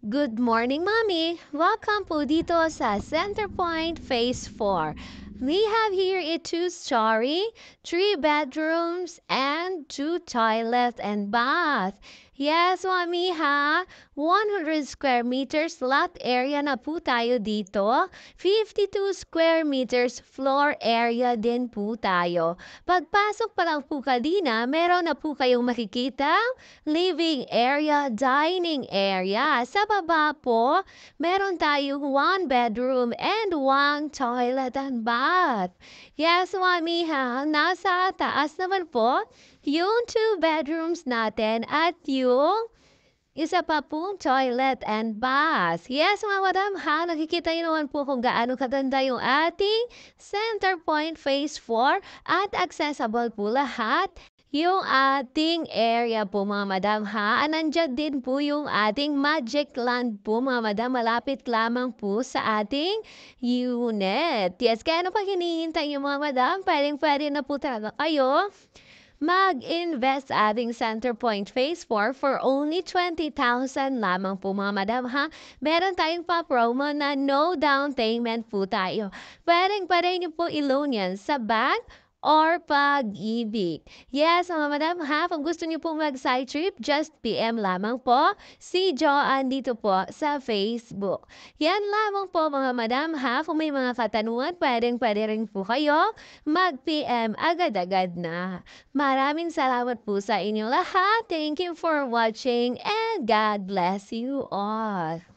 Good morning, Mommy! Welcome po dito sa Centerpoint Phase 4. We have here a two-story, three bedrooms, and two toilet and bath. Yes, Mommy ha! 100 square meters lot area na po tayo dito. 52 square meters floor area din po tayo. Pagpasok pa lang po kanina, meron na po kayong makikita living area, dining area. Sa baba po, meron tayong one bedroom and one toilet and bath. Yes, Mami ha, nasa taas naman po yung two bedrooms natin at yung isa pa pong toilet and bath. Yes, mga madam ha, nakikita niyo naman po kung gaano katanda yung ating Center Point Phase 4 at accessible po lahat yung ating area po mga madam ha. Nandyan din po yung ating Magic Land po mga madam. Malapit lamang po sa ating unit. Yes, kaya ano pa hinihintay yung mga madam? Pwede na po talaga kayo mag-invest sa ating Center Point Phase 4 for only 20,000 lamang po mga madam ha. Meron tayong pa-promo na no down payment po tayo. Pwede nyo po i-loan yan sa bank or Pag-ibig. Yes, mga madam ha, kung gusto niyo pong mag-side trip, just PM lamang po si Joanne dito po sa Facebook. Yan lamang po mga madam ha, kung may mga katanungan, pwede rin po kayo mag-PM agad-agad na. Maraming salamat po sa inyong lahat. Thank you for watching and God bless you all.